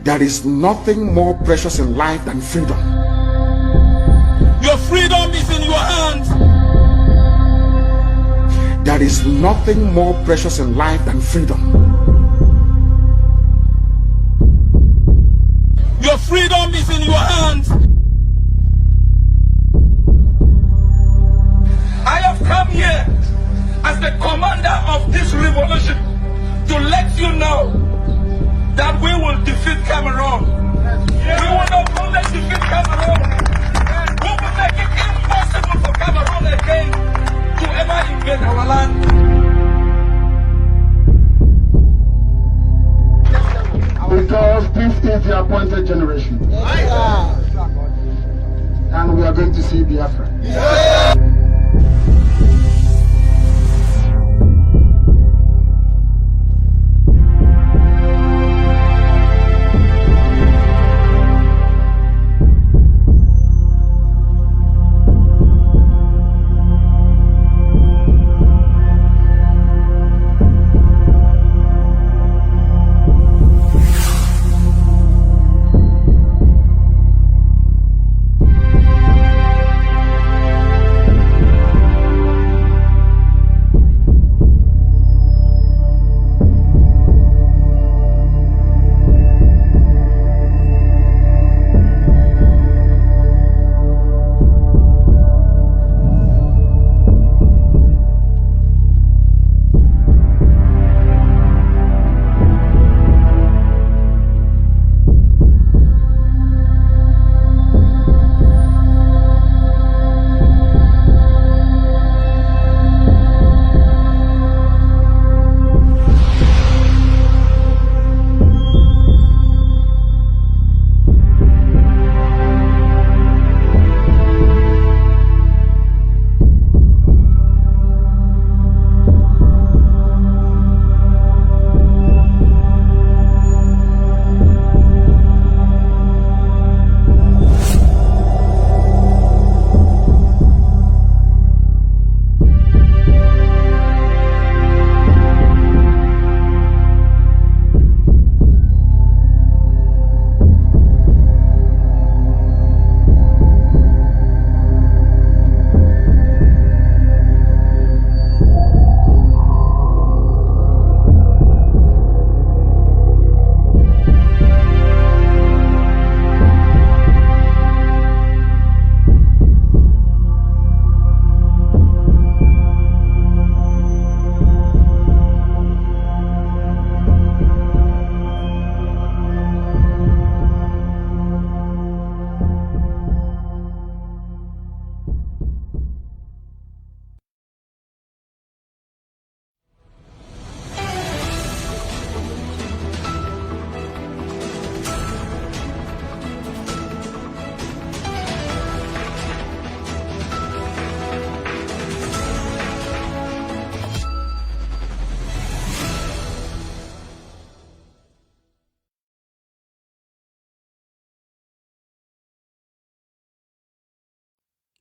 There is nothing more precious in life than freedom. Your freedom is in your hands. There is nothing more precious in life than freedom. Your freedom is in your hands. I have come here as the commander of this revolution to let you know that we will defeat Cameroon. We will not only defeat Cameroon, we will make it impossible for Cameroon again to ever invade our land. Because this is the appointed generation. And we are going to see BIAFRA.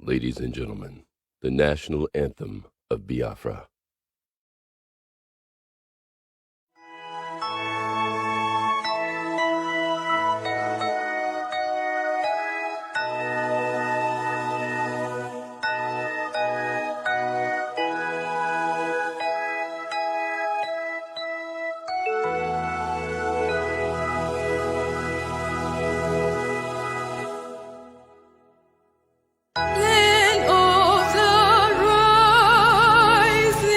Ladies and gentlemen, the national anthem of Biafra. Land of the rising.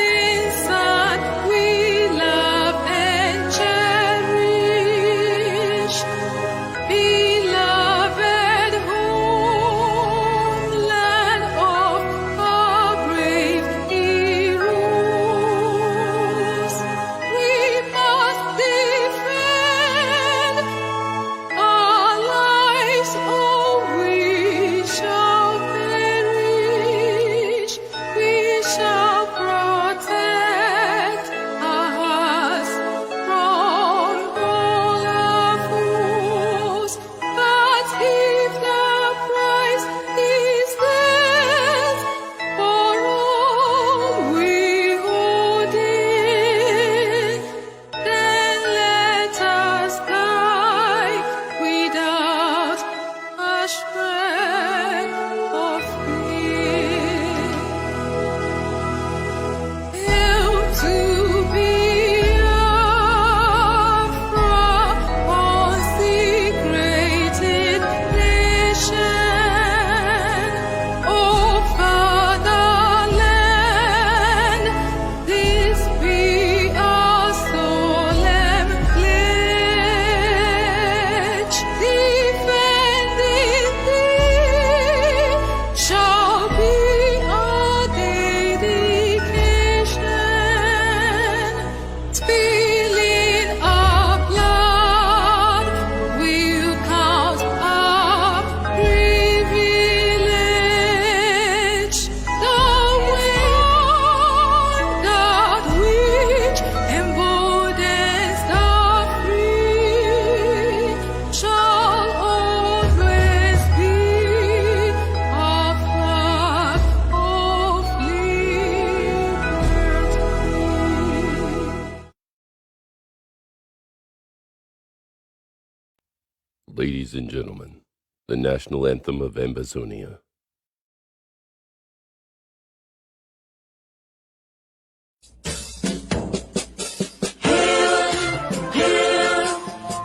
Ladies and gentlemen, the national anthem of Amazonia.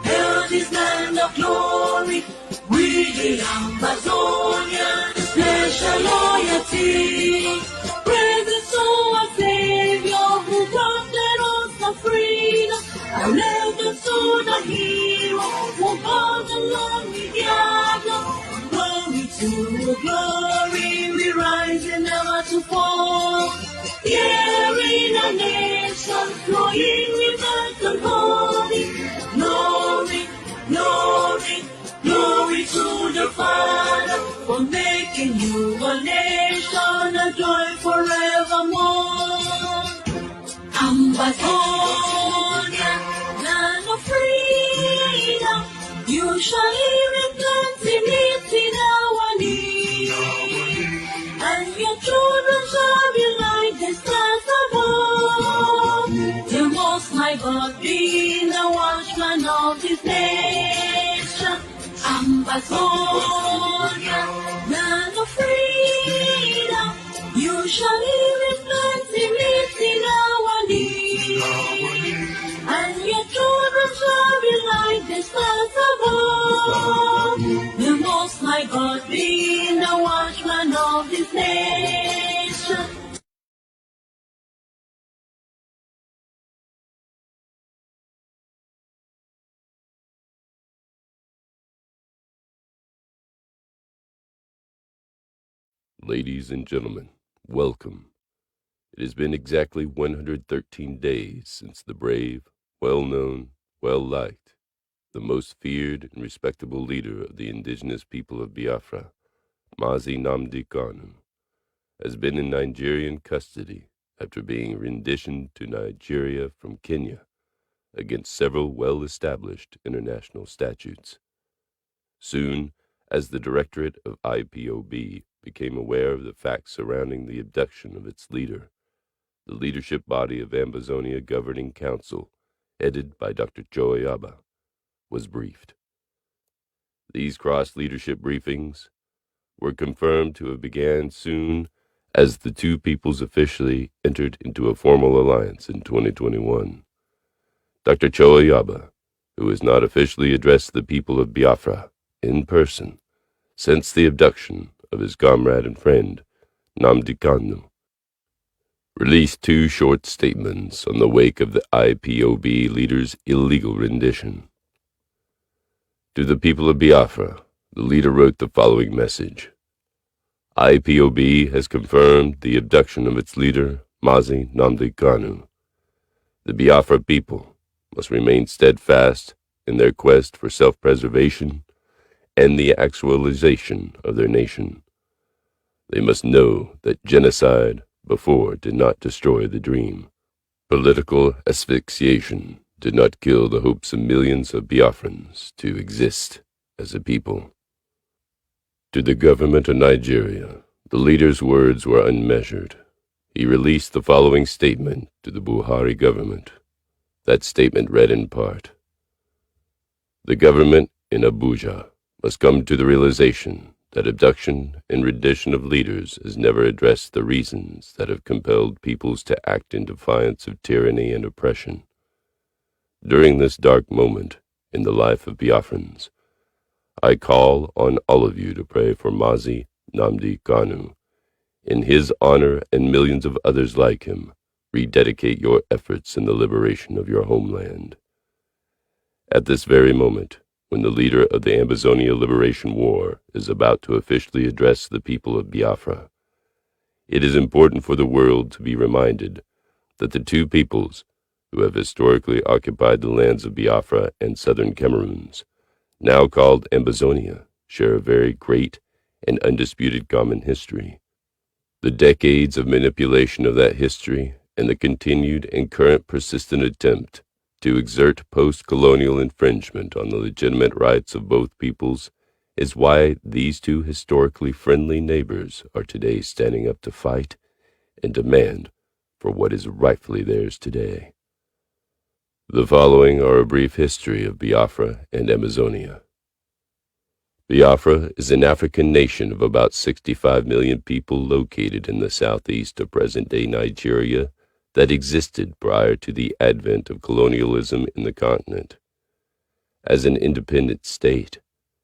Hail this land of glory, we the Amazonian, special loyalty. Praise to our Savior who granted us the freedom, and legend to the hero who brought along the diablo. Glory to glory, we rise and never to fall. Here in a nation, flowing rivers and holy. Glory, glory, glory to the Father for making you a nation, a joy forevermore. Ambazonia, land of freedom, you shall live in plenty, live in our need. And your children shall be like the stars above. The Most High God being the watchman of His nation. Ambazonia, land of freedom, you shall live in plenty, live in our need. And your children shall be like the stars above. The Most High God being the watchman of His nation. Ladies and gentlemen, welcome. It has been exactly 113 days since the brave, well-known, well-liked, the most feared and respectable leader of the indigenous people of Biafra, Mazi Nnamdi Kanu, has been in Nigerian custody after being renditioned to Nigeria from Kenya against several well-established international statutes. Soon, as the Directorate of IPOB became aware of the facts surrounding the abduction of its leader, the leadership body of Amazonia Governing Council, headed by Dr. CHO AYABA, was briefed. These cross-leadership briefings were confirmed to have began soon as the two peoples officially entered into a formal alliance in 2021. Dr. CHO AYABA, who has not officially addressed the people of Biafra in person since the abduction of his comrade and friend, Nnamdi Kanu, released two short statements on the wake of the IPOB leader's illegal rendition. To the people of Biafra, the leader wrote the following message. IPOB has confirmed the abduction of its leader, Mazi Nnamdi Kanu. The Biafra people must remain steadfast in their quest for self-preservation and the actualization of their nation. They must know that genocide before did not destroy the dream. Political asphyxiation did not kill the hopes of millions of Biafrans to exist as a people. To the government of Nigeria, the leader's words were unmeasured. He released the following statement to the Buhari government. That statement read in part, "The government in Abuja must come to the realization that abduction and rendition of leaders has never addressed the reasons that have compelled peoples to act in defiance of tyranny and oppression. During this dark moment in the life of Biafrans, I call on all of you to pray for Mazi Nnamdi Kanu. In his honor and millions of others like him, rededicate your efforts in the liberation of your homeland." At this very moment, when the leader of the Amazonia Liberation War is about to officially address the people of Biafra, it is important for the world to be reminded that the two peoples who have historically occupied the lands of Biafra and southern Cameroons, now called Amazonia, share a very great and undisputed common history. The decades of manipulation of that history and the continued and current persistent attempt to exert post-colonial infringement on the legitimate rights of both peoples is why these two historically friendly neighbors are today standing up to fight and demand for what is rightfully theirs today. The following are a brief history of Biafra and Amazonia. Biafra is an African nation of about 65 million people located in the southeast of present-day Nigeria that existed prior to the advent of colonialism in the continent. As an independent state,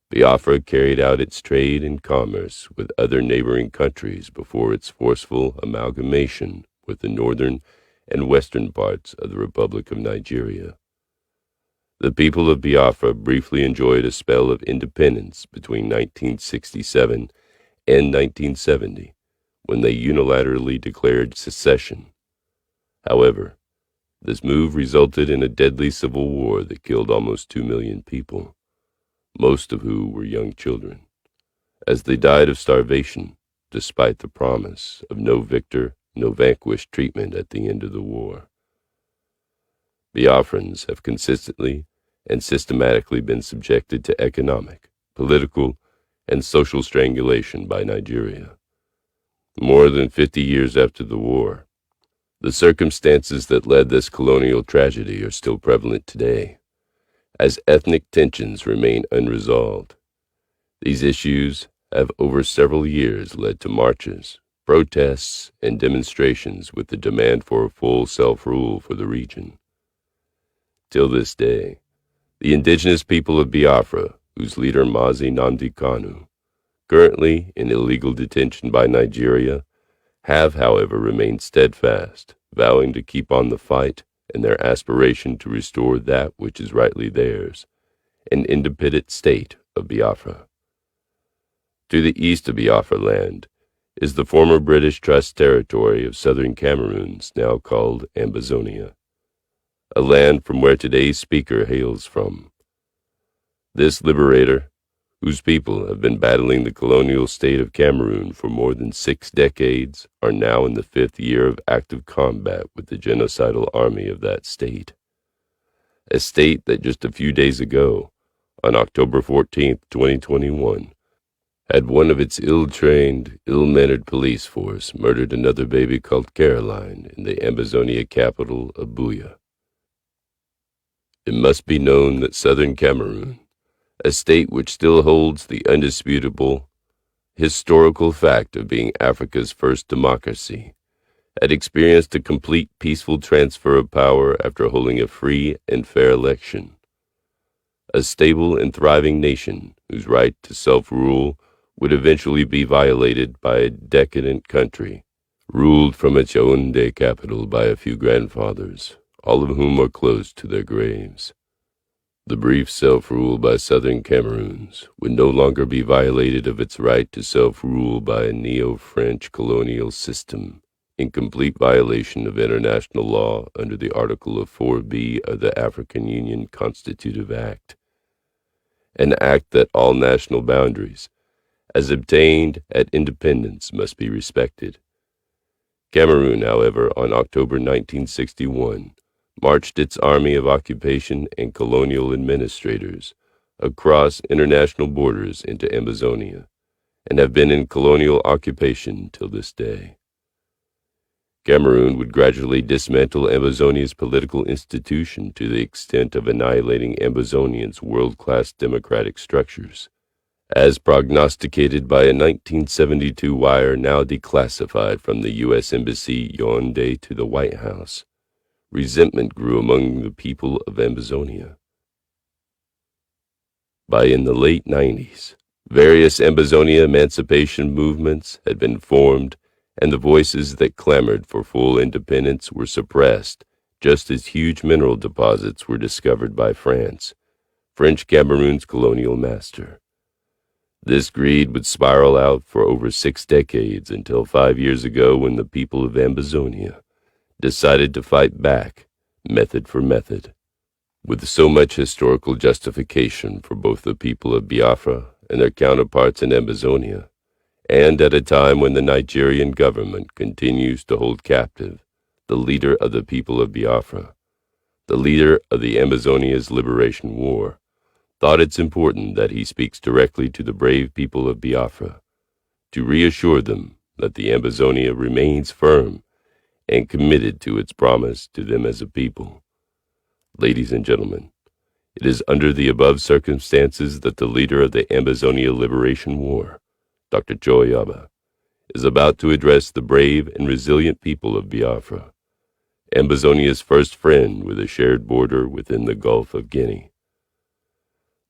Biafra carried out its trade and commerce with other neighboring countries before its forceful amalgamation with the northern and western parts of the Republic of Nigeria. The people of Biafra briefly enjoyed a spell of independence between 1967 and 1970, when they unilaterally declared secession. However, this move resulted in a deadly civil war that killed almost 2 million people, most of whom were young children, as they died of starvation despite the promise of no victor, no vanquished treatment at the end of the war. Biafrans have consistently and systematically been subjected to economic, political, and social strangulation by Nigeria. More than 50 years after the war, the circumstances that led this colonial tragedy are still prevalent today, as ethnic tensions remain unresolved. These issues have over several years led to marches, protests, and demonstrations with the demand for full self-rule for the region. Till this day, the indigenous people of Biafra, whose leader Mazi Nnamdi Kanu, currently in illegal detention by Nigeria, have, however, remained steadfast, vowing to keep on the fight in their aspiration to restore that which is rightly theirs, an independent state of Biafra. To the east of Biafra land is the former British Trust territory of southern Cameroons, now called Ambazonia, a land from where today's speaker hails from. This liberator, whose people have been battling the colonial state of Cameroon for more than 6 decades, are now in the 5th year of active combat with the genocidal army of that state. A state that just a few days ago, on October 14, 2021, had one of its ill-trained, ill-mannered police force murdered another baby called Caroline in the Ambazonia capital of Buea. It must be known that southern Cameroon, a state which still holds the undisputable historical fact of being Africa's first democracy, had experienced a complete peaceful transfer of power after holding a free and fair election. A stable and thriving nation whose right to self-rule would eventually be violated by a decadent country, ruled from its Yaoundé capital by a few grandfathers, all of whom are close to their graves. The brief self-rule by southern Cameroons would no longer be violated of its right to self-rule by a neo-French colonial system, in complete violation of international law under the Article of 4B of the African Union Constitutive Act, an act that all national boundaries, as obtained at independence, must be respected. Cameroon, however, on October 1961, marched its army of occupation and colonial administrators across international borders into Ambazonia, and have been in colonial occupation till this day. Cameroon would gradually dismantle Ambazonia's political institution to the extent of annihilating Ambazonians' world-class democratic structures. As prognosticated by a 1972 wire now declassified from the U.S. Embassy Yaoundé to the White House, resentment grew among the people of Ambazonia. In the late 90s, various Ambazonia emancipation movements had been formed, and the voices that clamored for full independence were suppressed, just as huge mineral deposits were discovered by France, French Cameroon's colonial master. This greed would spiral out for over 6 decades until 5 years ago, when the people of Ambazonia decided to fight back, method for method. With so much historical justification for both the people of Biafra and their counterparts in Ambazonia, and at a time when the Nigerian government continues to hold captive the leader of the people of Biafra, the leader of the Ambazonia's liberation war, thought it's important that he speaks directly to the brave people of Biafra to reassure them that the Ambazonia remains firm and committed to its promise to them as a people. Ladies and gentlemen, It is under the above circumstances that the leader of the Amazonia Liberation War, Dr. CHO AYABA, is about to address the brave and resilient people of Biafra, Ambazonia's first friend with a shared border within the Gulf of Guinea.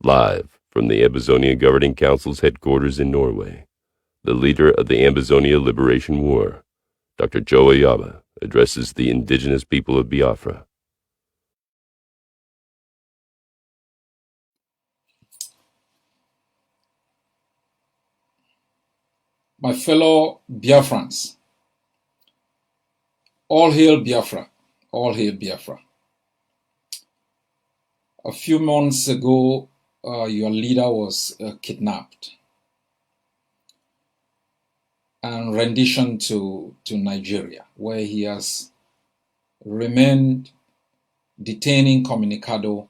Live from the Amazonia Governing Council's headquarters in Norway, the leader of the Amazonia Liberation War, Dr. CHO AYABA, addresses the indigenous people of Biafra. My fellow Biafrans, all hail Biafra, all hail Biafra. A few months ago, your leader was kidnapped and renditioned to Nigeria, where he has remained detaining Communicado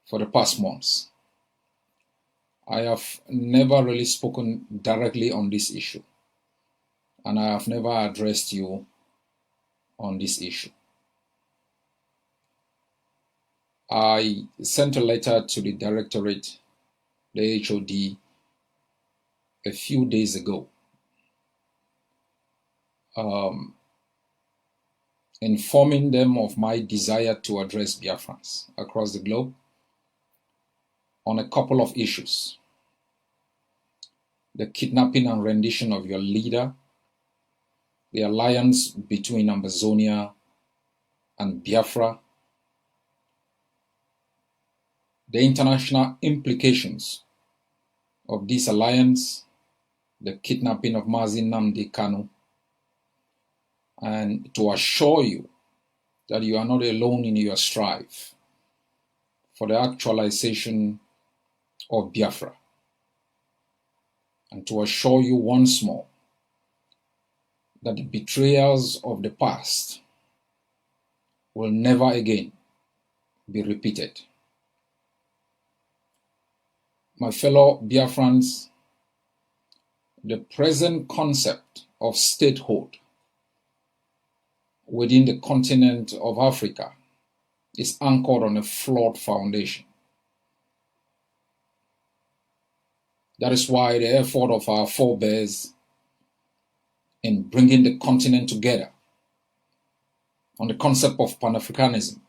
for the past months. I have never really spoken directly on this issue, and I have never addressed you on this issue. I sent a letter to the directorate, the HOD, a few days ago, informing them of my desire to address Biafrans across the globe on a couple of issues: the kidnapping and rendition of your leader, the alliance between Amazonia and Biafra, the international implications of this alliance, the kidnapping of Mazi Nnamdi Kanu, and to assure you that you are not alone in your strive for the actualization of Biafra, and to assure you once more that the betrayals of the past will never again be repeated. My fellow Biafrans, the present concept of statehood within the continent of Africa is anchored on a flawed foundation. That is why the effort of our forebears in bringing the continent together on the concept of Pan-Africanism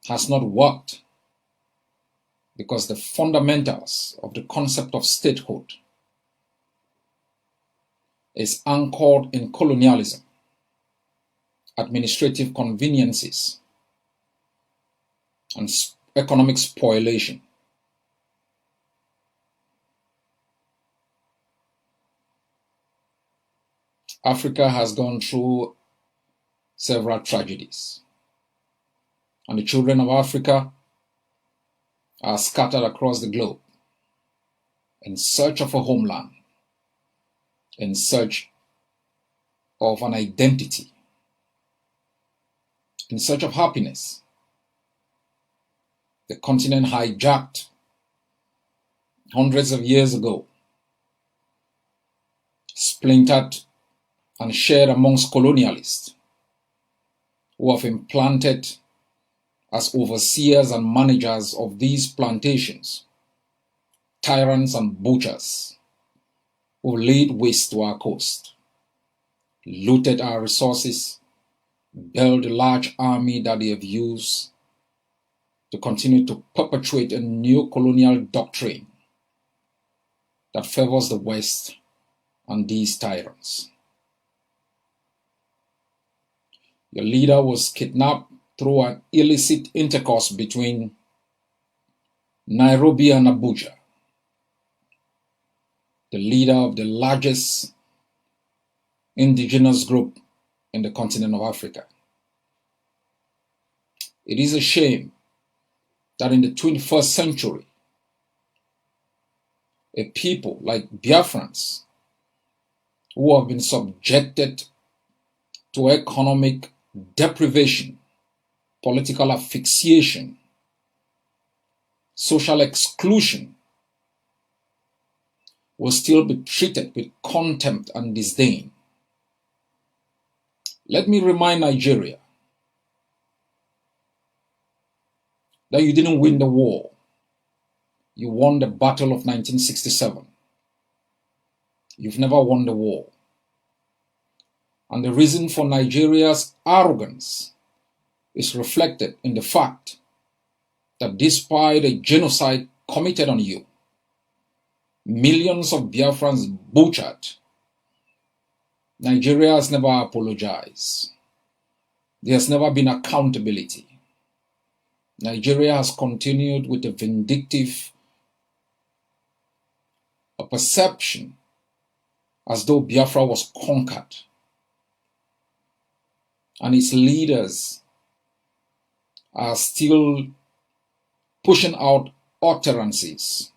has not worked, because the fundamentals of the concept of statehood is anchored in colonialism, administrative conveniences, and economic spoliation. Africa has gone through several tragedies, and the children of Africa are scattered across the globe in search of a homeland, in search of an identity, in search of happiness. The continent hijacked hundreds of years ago, splintered and shared amongst colonialists who have implanted as overseers and managers of these plantations tyrants and butchers who laid waste to our coast, looted our resources, built a large army that they have used to continue to perpetuate a neo-colonial doctrine that favors the West and these tyrants. Your leader was kidnapped through an illicit intercourse between Nairobi and Abuja, the leader of the largest indigenous group in the continent of Africa. It is a shame that in the 21st century, a people like Biafrans, who have been subjected to economic deprivation, political asphyxiation, social exclusion, will still be treated with contempt and disdain. Let me remind Nigeria that you didn't win the war. You won the battle of 1967. You've never won the war. And the reason for Nigeria's arrogance is reflected in the fact that despite a genocide committed on you, millions of Biafrans butchered, Nigeria has never apologized. There has never been accountability. Nigeria has continued with a vindictive perception as though Biafra was conquered. And its leaders are still pushing out utterances,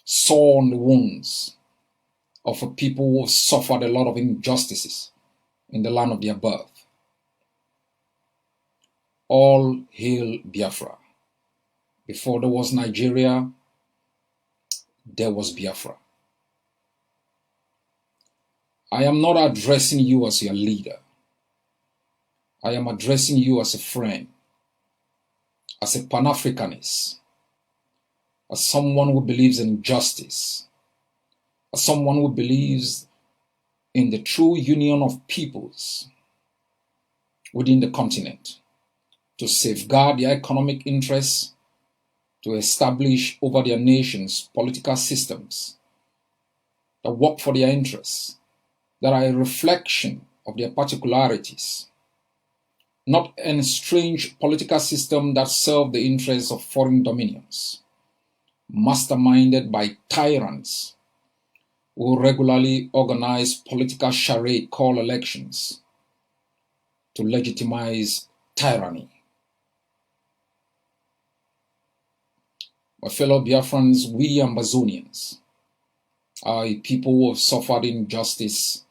sore on the wounds of a people who have suffered a lot of injustices in the land of their birth. All hail Biafra. Before there was Nigeria, there was Biafra. I am not addressing you as your leader. I am addressing you as a friend, as a Pan-Africanist, as someone who believes in justice, as someone who believes in the true union of peoples within the continent to safeguard their economic interests, to establish over their nations political systems that work for their interests, that are a reflection of their particularities, not an strange political system that serve the interests of foreign dominions, masterminded by tyrants who regularly organize political charade called elections to legitimize tyranny. My fellow Biafrans, we Ambazonians are a people who have suffered injustice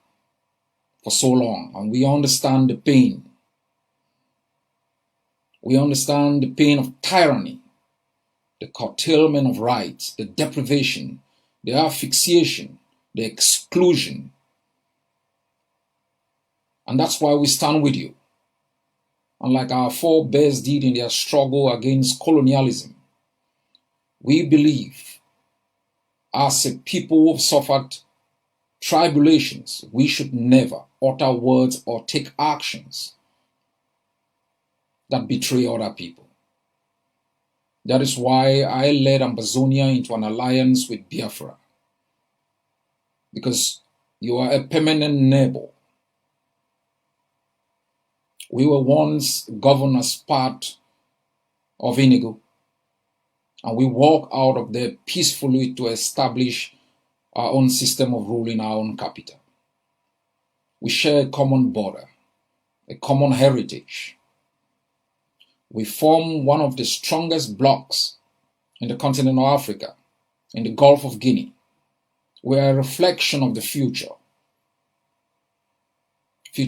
for so long, and we understand the pain. We understand the pain of tyranny, the curtailment of rights, the deprivation, the asphyxiation, the exclusion. And that's why we stand with you. And like our forebears did in their struggle against colonialism, we believe as a people who have suffered tribulations, we should never utter words or take actions that betray other people. That is why I led Ambazonia into an alliance with Biafra, because you are a permanent neighbor. We were once governed as part of Inigo, and we walk out of there peacefully to establish our own system of rule in our own capital. We share a common border, a common heritage. We form one of the strongest blocks in the continent of Africa, in the Gulf of Guinea. We are a reflection of the future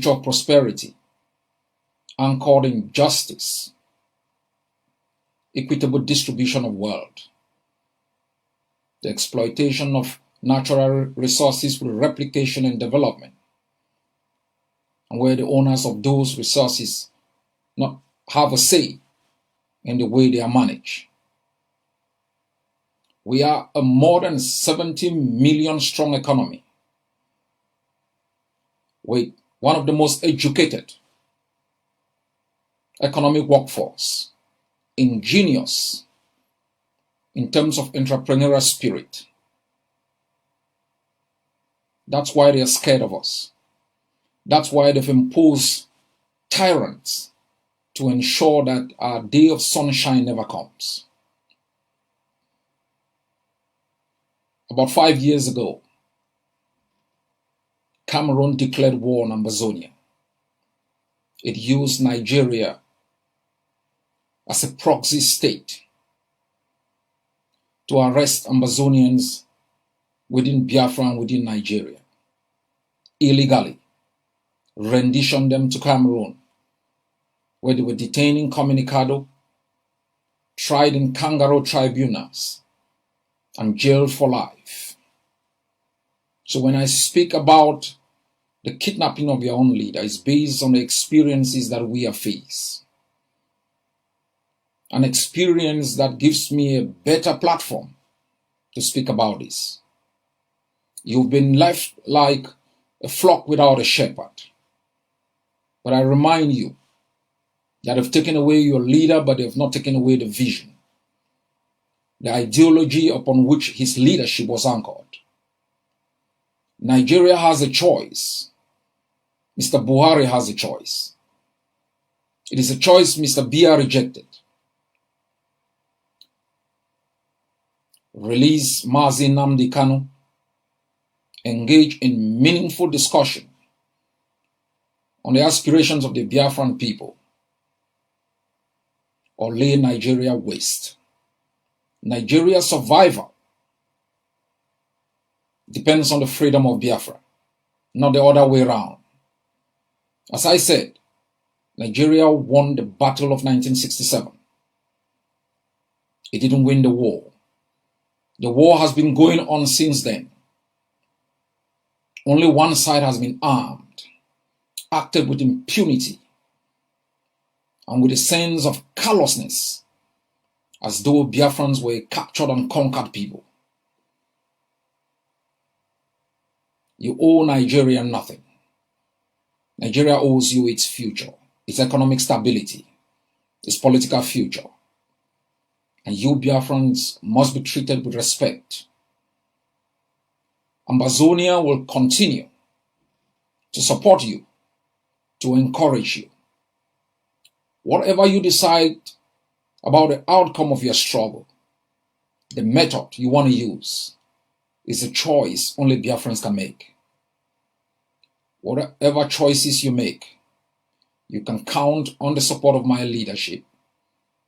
of prosperity, anchored in justice, equitable distribution of wealth, the exploitation of natural resources with replication and development, and where the owners of those resources not have a say in the way they are managed. We are a more than 70 million strong economy with one of the most educated economic workforce, ingenious in terms of entrepreneurial spirit. That's why they are scared of us. That's why they've imposed tyrants to ensure that our day of sunshine never comes. About 5 years ago, Cameroon declared war on Ambazonia. It used Nigeria as a proxy state to arrest Ambazonians within Biafra and within Nigeria, illegally, rendition them to Cameroon, where they were detained incommunicado, tried in kangaroo tribunals, and jailed for life. So when I speak about the kidnapping of your own leader, it's based on the experiences that we have faced. an experience that gives me a better platform to speak about this. You've been left like a flock without a shepherd. But I remind you that they've taken away your leader, but they've not taken away the vision, the ideology upon which his leadership was anchored. Nigeria has a choice. Mr. Buhari has a choice. It is a choice Mr. Biya rejected. Release Mazi Nnamdi Kanu. Engage in meaningful discussion on the aspirations of the Biafran people, or lay Nigeria waste. Nigeria's survival depends on the freedom of Biafra, not the other way around. As I said, Nigeria won the battle of 1967. It didn't win the war. The war has been going on since then. Only one side has been armed, acted with impunity, and with a sense of callousness, as though Biafrans were captured and conquered people. You owe Nigeria nothing. Nigeria owes you its future, its economic stability, its political future. And you Biafrans must be treated with respect. Ambazonia will continue to support you, to encourage you. Whatever you decide about the outcome of your struggle, the method you want to use is a choice only Biafrans can make. Whatever choices you make, you can count on the support of my leadership.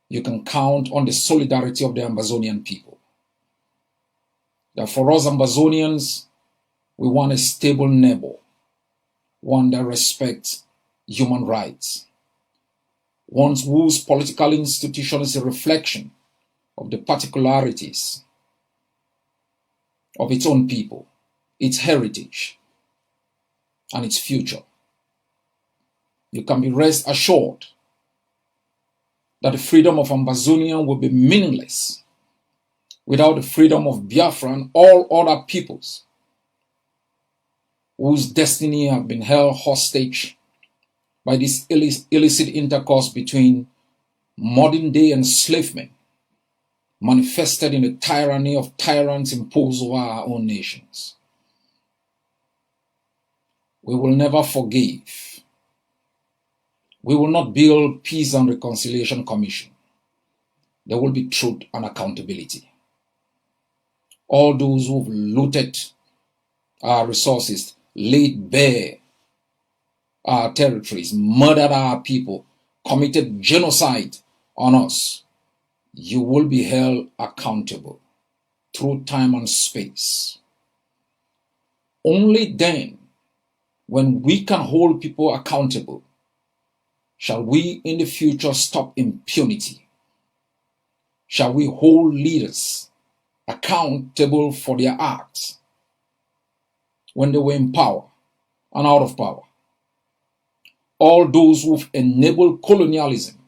You can count on the solidarity of the Ambazonian people. That for us Ambazonians, we want a stable neighbor, one that respects human rights, one whose political institution is a reflection of the particularities of its own people, its heritage, and its future. You can be rest assured that the freedom of Ambazonia will be meaningless without the freedom of Biafra and all other peoples whose destiny have been held hostage by this illicit intercourse between modern-day enslavement manifested in the tyranny of tyrants imposed over our own nations. We will never forgive. We will not build Peace and Reconciliation Commission. There will be truth and accountability. All those who've looted our resources, laid bare our territories, murdered our people, committed genocide on us, you will be held accountable through time and space. Only then, when we can hold people accountable, shall we in the future stop impunity. Shall we hold leaders accountable for their acts when they were in power and out of power. All those who've enabled colonialism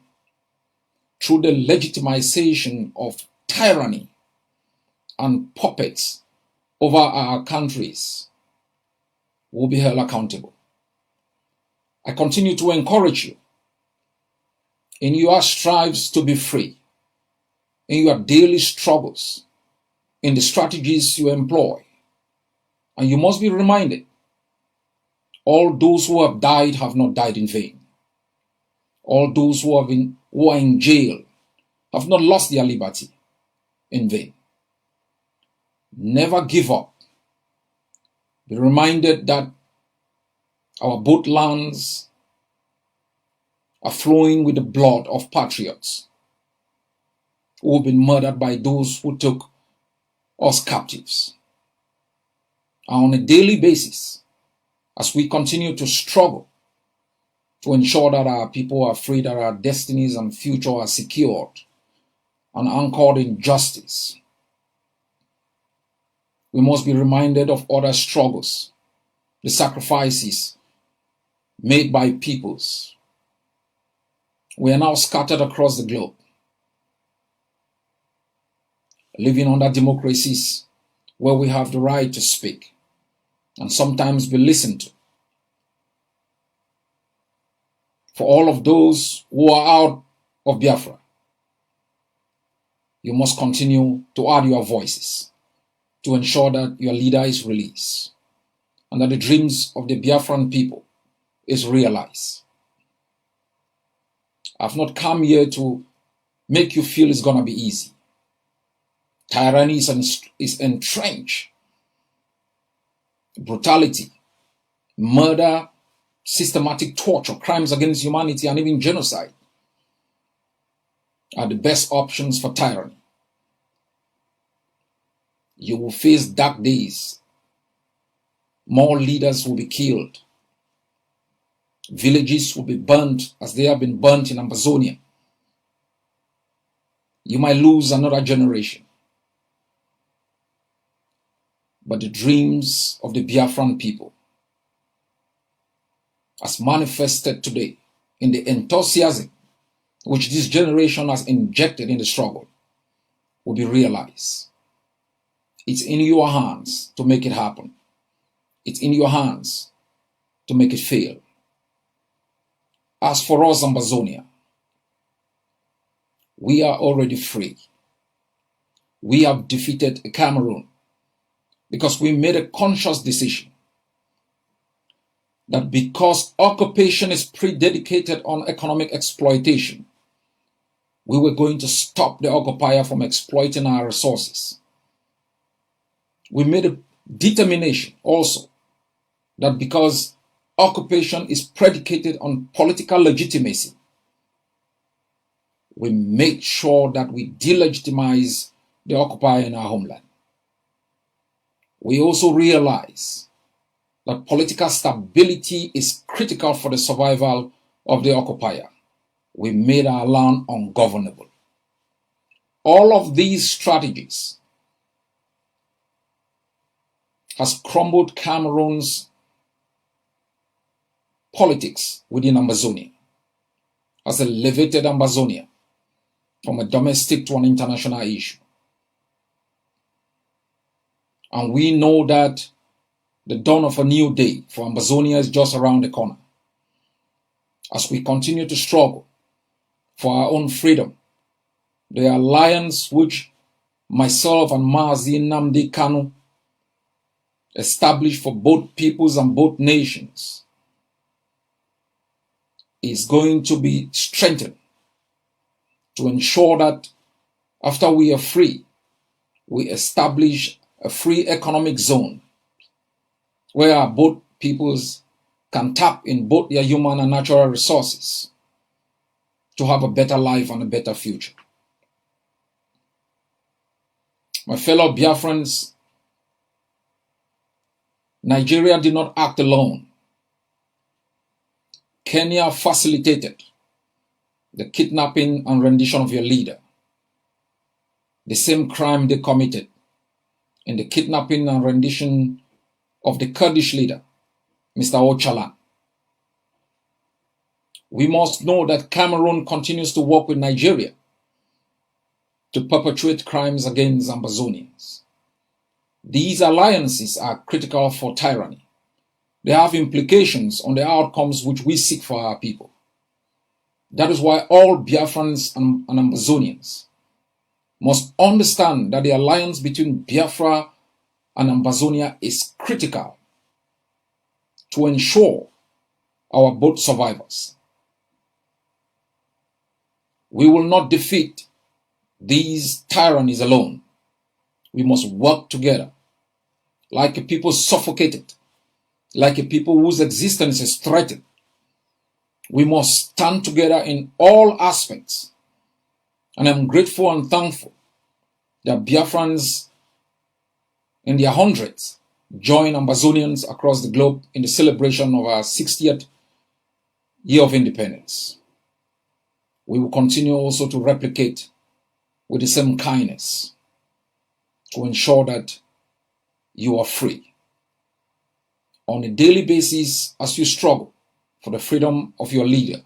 through the legitimization of tyranny and puppets over our countries will be held accountable. I continue to encourage you in your strives to be free, in your daily struggles, in the strategies you employ. And you must be reminded, all those who have died have not died in vain. All those who are in jail have not lost their liberty in vain. Never give up. Be reminded that our both lands are flowing with the blood of patriots who have been murdered by those who took us captives. And on a daily basis, as we continue to struggle to ensure that our people are free, that our destinies and future are secured and anchored in justice, we must be reminded of other struggles, the sacrifices made by peoples. We are now scattered across the globe. living under democracies where we have the right to speak and sometimes be listened to. For all of those who are out of Biafra, you must continue to add your voices to ensure that your leader is released and that the dreams of the Biafran people is realized. I've not come here to make you feel it's going to be easy. Tyranny is entrenched. Brutality, murder, systematic torture, crimes against humanity, and even genocide are the best options for tyranny. You will face dark days. More leaders will be killed. Villages will be burnt as they have been burnt in Amazonia. You might lose another generation. But the dreams of the Biafran people, as manifested today in the enthusiasm which this generation has injected in the struggle, will be realized. It's in your hands to make it happen. It's in your hands to make it fail. As for us, Amazonia, we are already free. We have defeated Cameroon because we made a conscious decision that because occupation is predicated on economic exploitation, we were going to stop the occupier from exploiting our resources. We made a determination also that because occupation is predicated on political legitimacy, we make sure that we delegitimize the occupier in our homeland. We also realize that political stability is critical for the survival of the occupier. We made our land ungovernable. All of these strategies has crumbled Cameroon's politics within Amazonia, has elevated Amazonia from a domestic to an international issue. And we know that the dawn of a new day for Amazonia is just around the corner. As we continue to struggle for our own freedom, the alliance which myself and Mazi Nnamdi Kanu established for both peoples and both nations is going to be strengthened to ensure that after we are free, we establish a free economic zone where both peoples can tap in both their human and natural resources to have a better life and a better future. My fellow Biafrans, Nigeria did not act alone. Kenya facilitated the kidnapping and rendition of your leader. The same crime they committed in the kidnapping and rendition of the Kurdish leader, Mr. Ocalan. We must know that Cameroon continues to work with Nigeria to perpetuate crimes against Amazonians. These alliances are critical for tyranny. They have implications on the outcomes which we seek for our people. That is why all Biafrans and Amazonians must understand that the alliance between Biafra and Amazonia is critical to ensure our both survivors. We will not defeat these tyrannies alone. We must work together like a people suffocated, like a people whose existence is threatened. We must stand together in all aspects. And I'm grateful and thankful that Biafrans in their hundreds join Amazonians across the globe in the celebration of our 60th year of independence. We will continue also to replicate with the same kindness to ensure that you are free. On a daily basis, as you struggle for the freedom of your leader,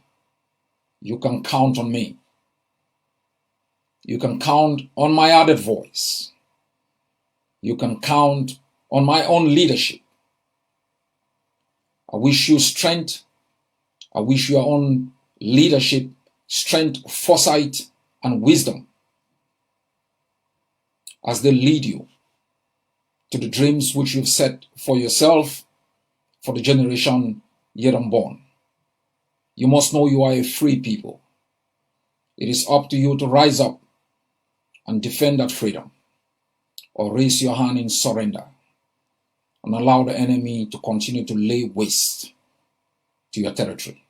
you can count on me. You can count on my added voice. You can count on my own leadership. I wish you strength. I wish your own leadership, strength, foresight, and wisdom as they lead you to the dreams which you've set for yourself, for the generation yet unborn. You must know you are a free people. It is up to you to rise up and defend that freedom, or raise your hand in surrender and allow the enemy to continue to lay waste to your territory.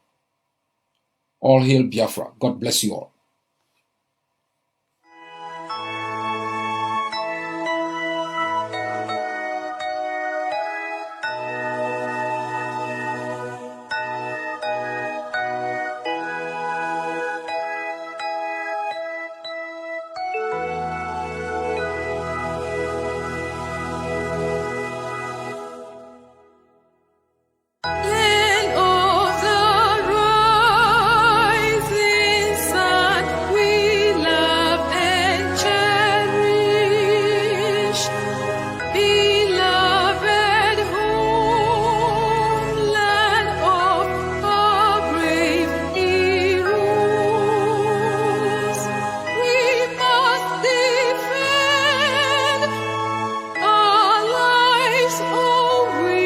All hail Biafra. God bless you all. Land of the rising sun, we love and cherish. Beloved homeland of our brave heroes, we must defend our lives, or we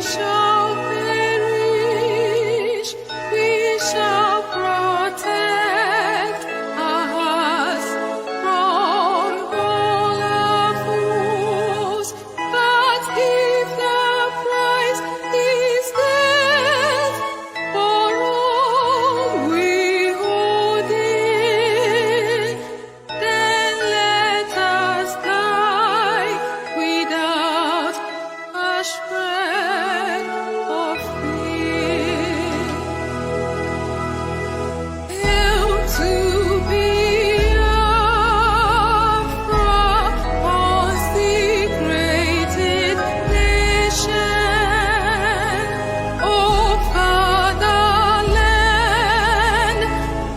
shall perish. We shall protect us from all our foes. But if the price is death for all we hold in, then let us die without a shred of fear. Hail to Biafra, consecrated nation. Oh, fatherland,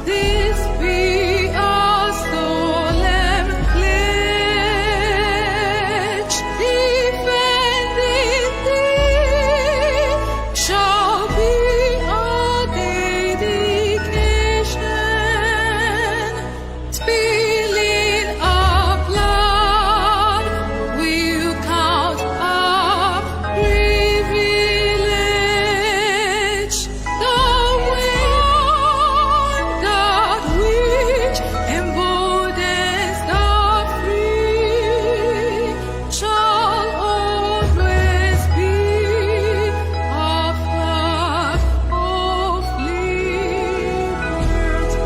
this be our solemn pledge. Defending thee shall be our dedication. Spilling our blood will count our privilege. The God which emboldens the free shall always be our flag of liberty.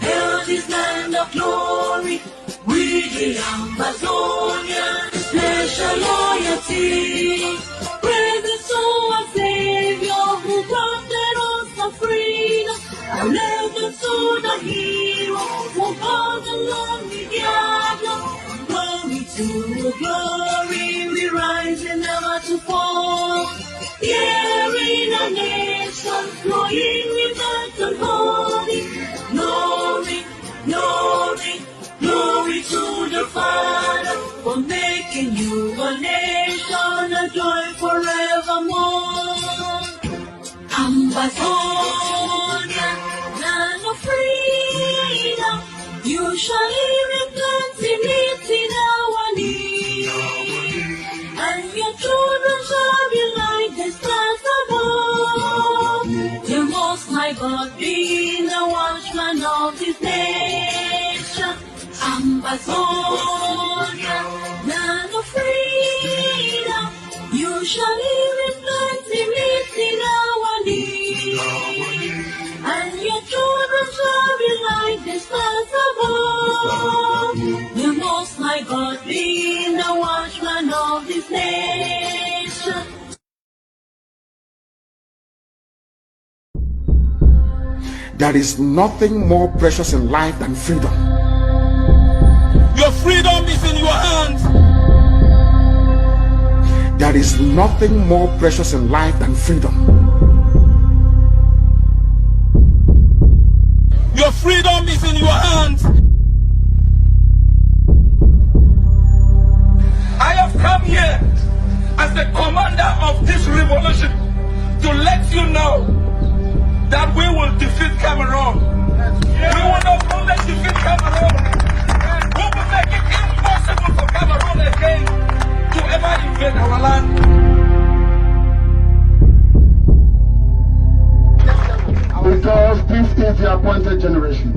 Hail this land of glory, we the Amazonians, special loyalty. Praise the soul of Savior who granted us the freedom. Our legends to the hero who fought along the Diablo. Glory to glory, we rise and never to fall. Here in a nation, flowing with earth and holy. Glory, glory, glory to the Father for making you a nation, a joy forevermore. Ambazonia, land of freedom, you shall live in plenty, meet in our need. And your children shall be like the stars above. The Most High God being the watchman of this nation. Ambazonia, land of freedom, you shall live in plenty, meet in our need. And your children shall be like the stars above. The Most High God being the watchman of this nation. There is nothing more precious in life than freedom. Your freedom is in your hands. There is nothing more precious in life than freedom. Your freedom is in your hands. I have come here as the commander of this revolution to let you know that we will defeat Cameroon. We will not only defeat Cameroon, we will make it impossible for Cameroon again to ever invade our land. Because this is the appointed generation.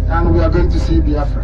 And we are going to see Biafra.